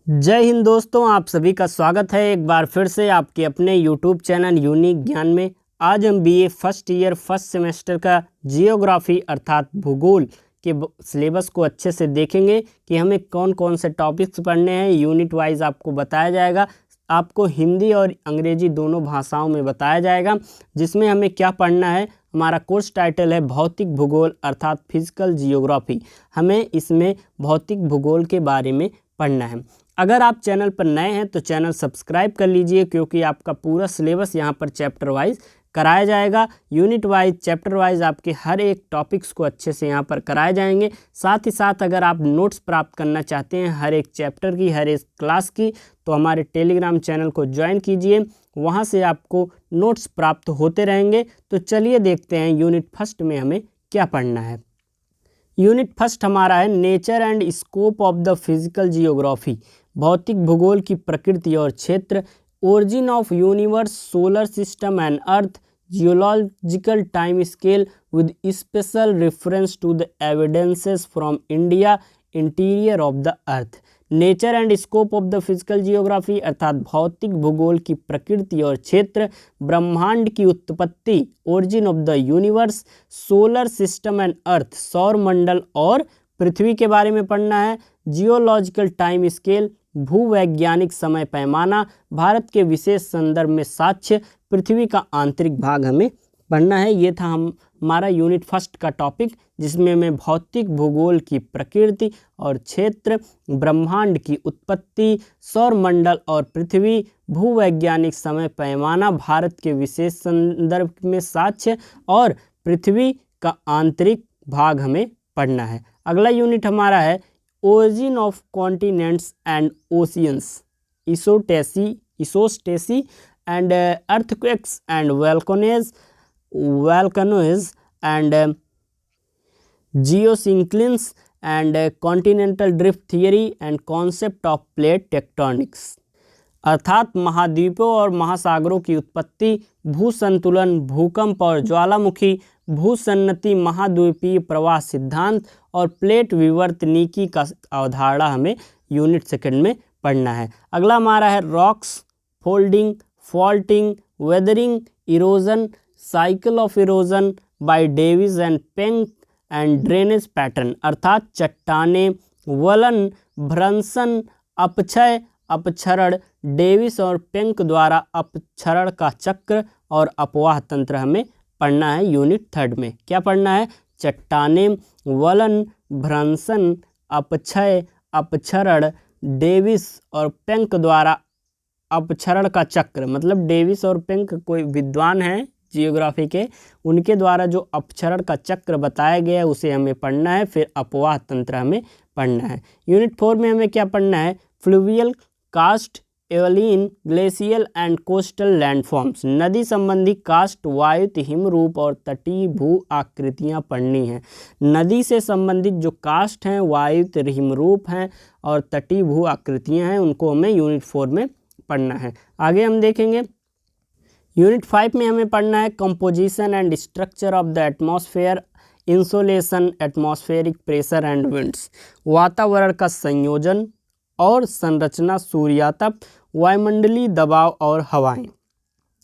जय हिंद दोस्तों, आप सभी का स्वागत है एक बार फिर से आपके अपने YouTube चैनल यूनिक ज्ञान में। आज हम BA first year first semester का जियोग्राफी अर्थात भूगोल के सिलेबस को अच्छे से देखेंगे कि हमें कौन कौन से टॉपिक्स पढ़ने हैं। यूनिट वाइज आपको बताया जाएगा, आपको हिंदी और अंग्रेजी दोनों भाषाओं में बताया जाएगा। जिसमें हमें क्या पढ़ना है, हमारा कोर्स टाइटल है भौतिक भूगोल अर्थात फिजिकल जियोग्राफी। हमें इसमें भौतिक भूगोल के बारे में पढ़ना है। अगर आप चैनल पर नए हैं तो चैनल सब्सक्राइब कर लीजिए, क्योंकि आपका पूरा सिलेबस यहाँ पर चैप्टर वाइज कराया जाएगा। यूनिट वाइज चैप्टर वाइज आपके हर एक टॉपिक्स को अच्छे से यहाँ पर कराए जाएंगे। साथ ही साथ अगर आप नोट्स प्राप्त करना चाहते हैं हर एक चैप्टर की, हर एक क्लास की, तो हमारे टेलीग्राम चैनल को ज्वाइन कीजिए, वहाँ से आपको नोट्स प्राप्त होते रहेंगे। तो चलिए देखते हैं यूनिट फर्स्ट में हमें क्या पढ़ना है। यूनिट फर्स्ट हमारा है nature and scope of the physical geography, भौतिक भूगोल की प्रकृति और क्षेत्र, origin of universe, solar system and earth, geological time scale with special reference to the evidences from India, interior of the earth. Nature and scope of the physical geography अर्थात भौतिक भूगोल की प्रकृति और क्षेत्र, ब्रह्मांड की उत्पत्ति, origin of the universe, solar system and अर्थ, सौर मंडल और पृथ्वी के बारे में पढ़ना है। जियोलॉजिकल टाइम स्केल, भूवैज्ञानिक समय पैमाना, भारत के विशेष संदर्भ में साक्ष्य, पृथ्वी का आंतरिक भाग हमें पढ़ना है। ये था हमारा यूनिट फर्स्ट का टॉपिक, जिसमें मैं भौतिक भूगोल की प्रकृति और क्षेत्र, ब्रह्मांड की उत्पत्ति, सौर मंडल और पृथ्वी, भूवैज्ञानिक समय पैमाना, भारत के विशेष संदर्भ में साक्ष्य और पृथ्वी का आंतरिक भाग हमें पढ़ना है। अगला यूनिट हमारा है origin of continents and oceans, isostasy and earthquakes and volcanoes and geosynchronous and continental drift theory and concept of plate tectonics, अर्थात महाद्वीपों और महासागरों की उत्पत्ति, भूसंतुलन, भूकंप और ज्वालामुखी, भूसन्नति, महाद्वीपीय प्रवाह सिद्धांत और प्लेट विवर्तनिकी का अवधारणा हमें यूनिट सेकंड में पढ़ना है। अगला हमारा है rocks, folding, faulting, weathering, erosion, cycle of erosion bye Davis and Penck and drainage pattern, अर्थात चट्टाने, वलन, भ्रंशन, अपक्षय, अपक्षरण, डेविस और पेंक द्वारा अपक्षरण का चक्र और अपवाह तंत्र हमें पढ़ना है। यूनिट थर्ड में क्या पढ़ना है? चट्टाने, वलन, भ्रंशन, अपक्षय, अपक्षरण, डेविस और पेंक द्वारा अपक्षरण का चक्र, मतलब डेविस और पेंक कोई विद्वान हैं जियोग्राफी के, उनके द्वारा जो अपक्षरण का चक्र बताया गया है उसे हमें पढ़ना है। फिर अपवाह तंत्र हमें पढ़ना है। यूनिट 4 में हमें क्या पढ़ना है? Fluvial, karst, aeolian, glacial and coastal landforms, नदी संबंधी कास्ट, वायुत, हिमरूप और तटीय भू आकृतियाँ पढ़नी हैं। नदी से संबंधित जो कास्ट हैं, वायुत, हिमरूप हैं और तटीय भू आकृतियाँ हैं, उनको हमें यूनिट 4 में पढ़ना है। आगे हम देखेंगे यूनिट 5 में हमें पढ़ना है composition and structure of the atmosphere, insolation, atmospheric pressure and winds, वातावरण का संयोजन और संरचना, सूर्यातप, वायुमंडलीय दबाव और हवाएं।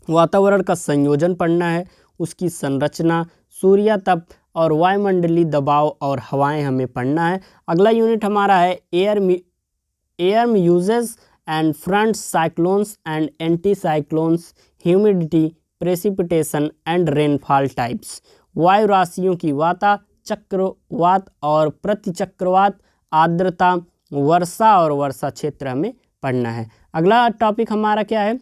वातावरण का संयोजन पढ़ना है, उसकी संरचना, सूर्यातप और वायुमंडलीय दबाव और हवाएं हमें पढ़ना है। अगला यूनिट हमारा है air uses and fronts, cyclones and anti cyclones, humidity, precipitation and rainfall types, वायु राशियों की वाता, चक्रवात और प्रतिचक्रवात, आर्द्रता, वर्षा और वर्षा क्षेत्र हमें पढ़ना है। अगला टॉपिक हमारा क्या है?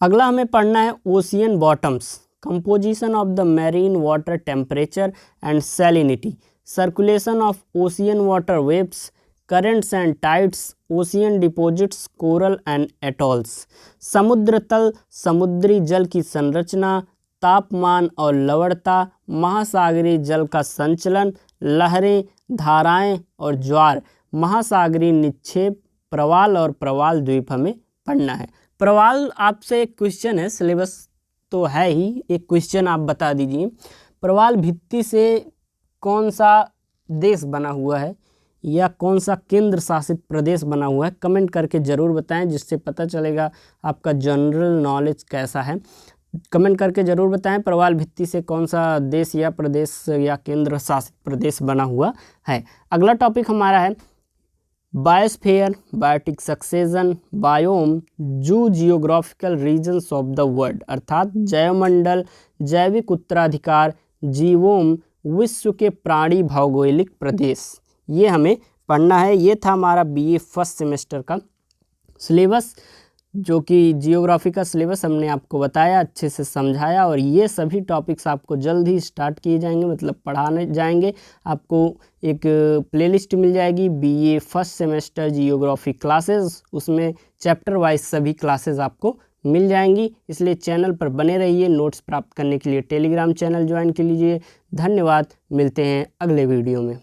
अगला हमें पढ़ना है ocean bottoms, composition of the marine water, temperature and salinity, circulation of ocean water waves, currents and tides, ocean deposits, coral and atolls, समुद्र तल, समुद्री जल की संरचना, तापमान और लवणता, महासागरीय जल का संचलन, लहरें, धाराएं और ज्वार, महासागरीय निक्षेप, प्रवाल और प्रवाल द्वीप हमें पढ़ना है। प्रवाल आपसे एक क्वेश्चन है, सिलेबस तो है ही, एक क्वेश्चन आप बता दीजिए, प्रवाल भित्ति से कौन सा देश बना हुआ है? या कौन सा केंद्र शासित प्रदेश बना हुआ है, कमेंट करके ज़रूर बताएं, जिससे पता चलेगा आपका जनरल नॉलेज कैसा है। कमेंट करके ज़रूर बताएं प्रवाल भित्ति से कौन सा देश या प्रदेश या केंद्र शासित प्रदेश बना हुआ है। अगला टॉपिक हमारा है biosphere, biotic succession, biome, zoogeographical regions of the world, अर्थात जैवमंडल, जैविक उत्तराधिकार, जीवोम, विश्व के प्राणी भौगोलिक प्रदेश, ये हमें पढ़ना है। ये था हमारा बीए फर्स्ट सेमेस्टर का सिलेबस, जो कि जियोग्राफी का सिलेबस हमने आपको बताया, अच्छे से समझाया, और ये सभी टॉपिक्स आपको जल्द ही स्टार्ट किए जाएंगे, मतलब पढ़ाने जाएंगे। आपको एक प्लेलिस्ट मिल जाएगी BA first semester geography classes, उसमें चैप्टर वाइज सभी क्लासेस आपको मिल जाएंगी। इसलिए चैनल पर बने रहिए। नोट्स प्राप्त करने के लिए टेलीग्राम चैनल ज्वाइन कर लीजिए। धन्यवाद, मिलते हैं अगले वीडियो में।